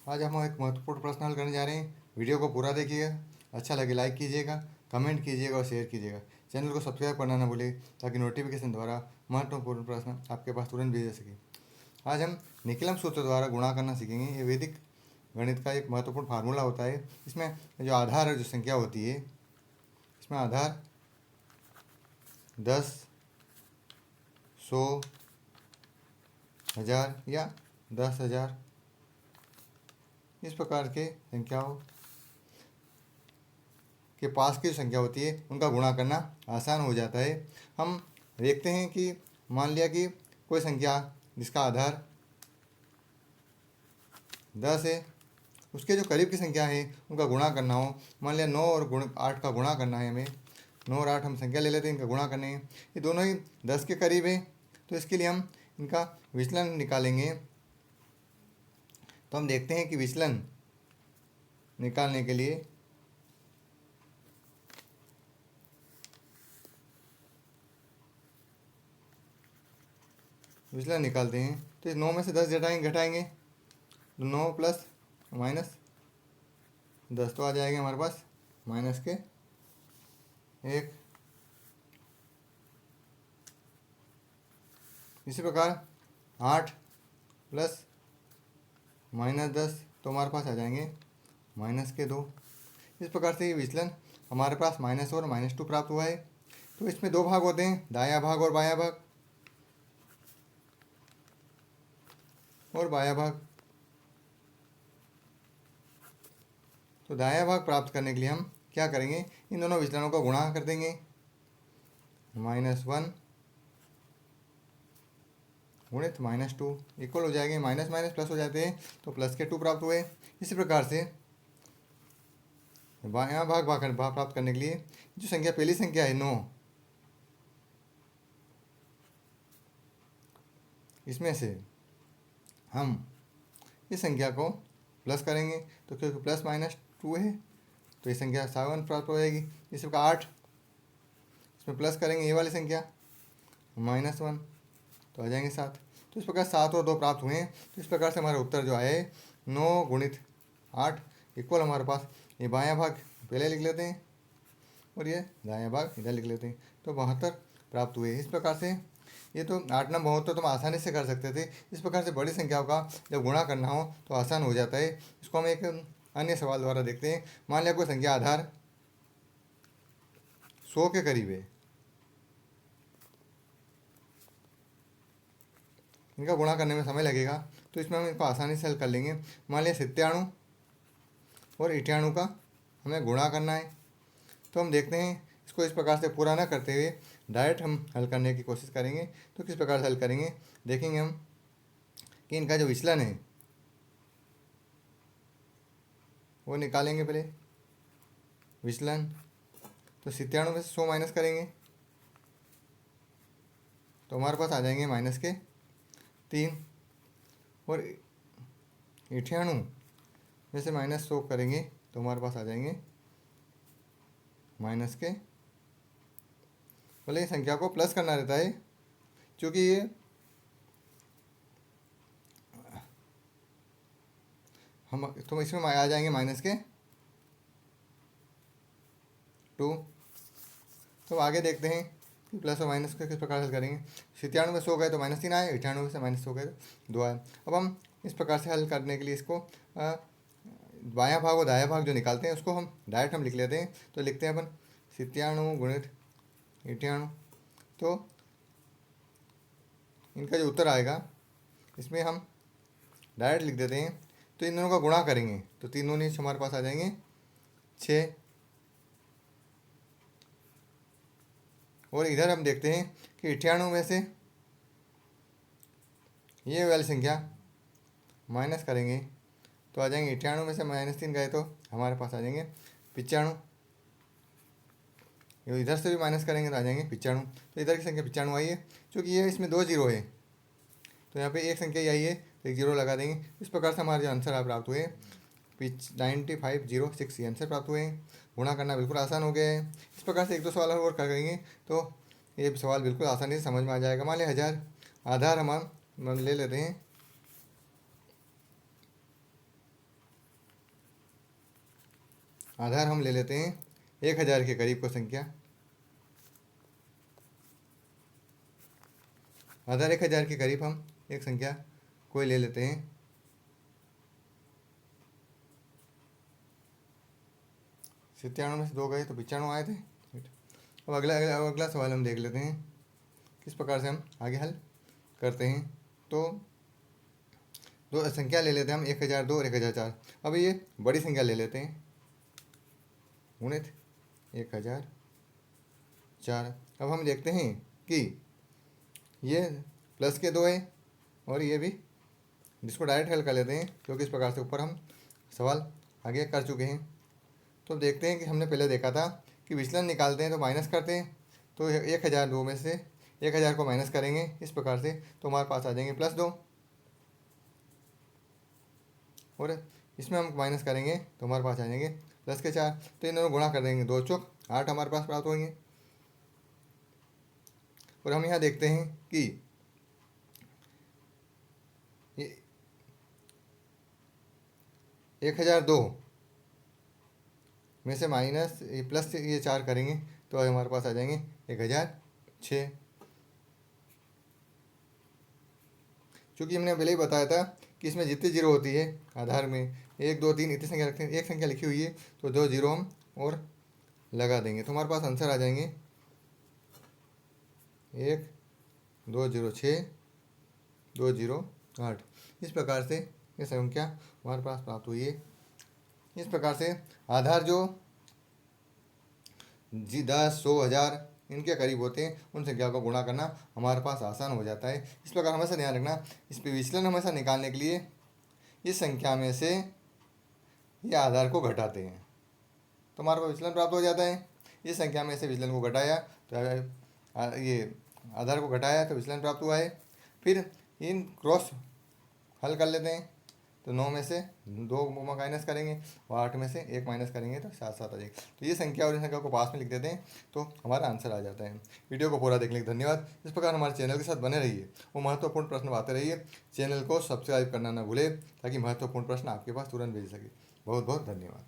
आज हम एक महत्वपूर्ण प्रश्न हल करने जा रहे हैं। वीडियो को पूरा देखिएगा, अच्छा लगे लाइक कीजिएगा, कमेंट कीजिएगा और शेयर कीजिएगा। चैनल को सब्सक्राइब करना ना भूलिए ताकि नोटिफिकेशन द्वारा महत्वपूर्ण प्रश्न आपके पास तुरंत भेज सके। आज हम निकलम सूत्र द्वारा गुणा करना सीखेंगे। ये वैदिक गणित का एक महत्वपूर्ण फार्मूला होता है। इसमें जो आधार है, जो संख्या होती है, इसमें आधार 10, 100, 1000 या 10,000 इस प्रकार के संख्याओं के पास की संख्या होती है, उनका गुणा करना आसान हो जाता है। हम देखते हैं कि मान लिया कि कोई संख्या जिसका आधार 10 है, उसके जो करीब की संख्या है उनका गुणा करना हो। मान लिया 9 और 8 का गुणा करना है हमें। 9 और 8 हम संख्या ले लेते हैं, इनका गुणा करने हैं। ये दोनों ही 10 के करीब है, तो इसके लिए हम इनका विचलन निकालेंगे। तो हम देखते हैं कि विचलन निकालने के लिए विचलन निकालते हैं। तो इस 9 में से 10 घटाएंगे तो 9 प्लस माइनस 10 तो आ जाएगा हमारे पास माइनस के 1। इसी प्रकार 8 प्लस माइनस 10 तो हमारे पास आ जाएंगे माइनस के 2। इस प्रकार से ये विचलन हमारे पास -1 और -2 प्राप्त हुआ है। तो इसमें दो भाग होते हैं, दायां भाग और बायां भाग। तो दायां भाग प्राप्त करने के लिए हम क्या करेंगे, इन दोनों विचलनों का गुणा कर देंगे। -1 गुणित -2 इक्वल हो जाएंगे, माइनस माइनस प्लस हो जाते हैं तो प्लस के 2 प्राप्त हुए। इसी प्रकार से बायां भाग प्राप्त करने के लिए जो संख्या पहली संख्या है 9, इसमें से हम इस संख्या को प्लस करेंगे। तो क्योंकि प्लस -2 है तो ये संख्या 7 प्राप्त हो जाएगी। इसी प्रकार 8, इसमें प्लस करेंगे ये वाली संख्या -1 तो आ जाएंगे 7। तो इस प्रकार 7 और 2 प्राप्त हुए हैं। तो इस प्रकार से हमारा उत्तर जो आया है 9 गुणित 8 इक्वल हमारे पास ये बायां भाग पहले लिख लेते हैं और ये दायां भाग इधर लिख लेते हैं, तो 72 प्राप्त हुए। इस प्रकार से ये तो 8 9 72 तो हम आसानी से कर सकते थे। इस प्रकार से बड़ी संख्याओं का जब गुणा करना हो तो आसान हो जाता है। इसको हम एक अन्य सवाल द्वारा देखते हैं। मान लिया कोई संख्या आधार 100 के करीब है, इनका गुणा करने में समय लगेगा, तो इसमें हम इनको आसानी से हल कर लेंगे। मान लिया 97 और 98 का हमें गुणा करना है। तो हम देखते हैं इसको इस प्रकार से पूरा ना करते हुए डायरेक्ट हम हल करने की कोशिश करेंगे। तो किस प्रकार से हल करेंगे देखेंगे हम कि इनका जो विचलन है वो निकालेंगे। पहले विचलन तो 97 में से 100 माइनस करेंगे तो हमारे पास आ जाएंगे -3, और 98 में से -100 करेंगे तो हमारे पास आ जाएंगे -, भले संख्या को प्लस करना रहता है क्योंकि ये हम तो इसमें आ जाएंगे -2। तो आगे देखते हैं कि प्लस और माइनस को किस प्रकार हल करेंगे। 97 में 100 गए तो -3 आए, 98 में से -100 गए तो 2 आए। अब हम इस प्रकार से हल करने के लिए इसको बायां भाग और दायां भाग जो निकालते हैं उसको हम डायरेक्ट लिख लेते हैं। तो लिखते हैं अपन 97 गुणित 98। तो इनका जो उत्तर आएगा इसमें हम डायरेक्ट लिख देते हैं। तो इन दोनों का गुणा करेंगे तो 3 दूनी हमारे पास आ जाएंगे 6, और इधर हम देखते हैं कि 98 में से ये वाली संख्या माइनस करेंगे तो आ जाएंगे 98 में से -3 गए तो हमारे पास आ जाएंगे 95। इधर से भी माइनस करेंगे तो आ जाएंगे 95। तो इधर की संख्या 95 आई है। क्योंकि ये इसमें 2 जीरो है तो यहाँ पे एक संख्या यही है तो एक जीरो लगा देंगे। इस प्रकार से हमारे जो आंसर प्राप्त हुए 9506 ये आंसर प्राप्त हुए हैं। गुणा करना बिल्कुल आसान हो गया है। इस प्रकार से 1-2 सवाल और करेंगे तो ये सवाल बिल्कुल आसानी से समझ में आ जाएगा। मान लिया 1000 आधार हम ले लेते हैं आधार हम ले लेते हैं 1000 के करीब को संख्या। आधार 1000 के करीब हम एक संख्या कोई ले लेते हैं। 97 में से 2 गए तो 95 आए थे। अब अगला सवाल हम देख लेते हैं किस प्रकार से हम आगे हल करते हैं। तो दो संख्या ले लेते हैं हम 1002 और 1004। अब ये बड़ी संख्या ले लेते हैं, गुणित 1004। अब हम देखते हैं कि ये प्लस के 2 है और ये भी, जिसको डायरेक्ट हल कर लेते हैं क्योंकि इस प्रकार से ऊपर हम सवाल आगे कर चुके हैं। तो देखते हैं कि हमने पहले देखा था कि विचलन निकालते हैं तो माइनस करते हैं। तो 1002 में से 1000 को माइनस करेंगे इस प्रकार से, तो हमारे पास आ जाएंगे +2, और इसमें हम माइनस करेंगे तो हमारे पास आ जाएंगे +4। तो इन दोनों गुणा कर देंगे, 2 चौक 8 हमारे पास प्राप्त होंगे। और हम यहाँ देखते हैं कि ये 1002 में से माइनस प्लस ये 4 करेंगे तो हमारे पास आ जाएंगे 1006। क्योंकि हमने पहले ही बताया था कि इसमें जितनी जीरो होती है आधार में 1 2 3 इतनी संख्या रखते हैं, एक संख्या लिखी हुई है तो 2 जीरो हम और लगा देंगे तो हमारे पास आंसर आ जाएंगे 1 2 0 6 2 0 8। इस प्रकार से ये संख्या हमारे पास प्राप्त हुई है। इस प्रकार से आधार जो 10 100 1000 इनके करीब होते हैं उन संख्या को गुणा करना हमारे पास आसान हो जाता है। इस प्रकार हमेशा ध्यान रखना, इस पर विचलन हमेशा निकालने के लिए इस संख्या में से ये आधार को घटाते हैं तो हमारे पास विचलन प्राप्त हो जाता है। इस संख्या में से विचलन को घटाया तो ये आधार को घटाया तो विचलन प्राप्त हुआ है। फिर इन क्रॉस हल कर लेते हैं तो 9 में से 2 माइनस करेंगे और 8 में से 1 माइनस करेंगे तो 7 7 आ जाएगा। तो ये संख्या और इस संख्या को पास में लिख देते हैं तो हमारा आंसर आ जाता है। वीडियो को पूरा देखने के लिए धन्यवाद। इस प्रकार हमारे चैनल के साथ बने रहिए और महत्वपूर्ण प्रश्न पाते रहिए। चैनल को सब्सक्राइब करना ना भूलें ताकि महत्वपूर्ण प्रश्न आपके पास तुरंत भेज सके। बहुत बहुत धन्यवाद।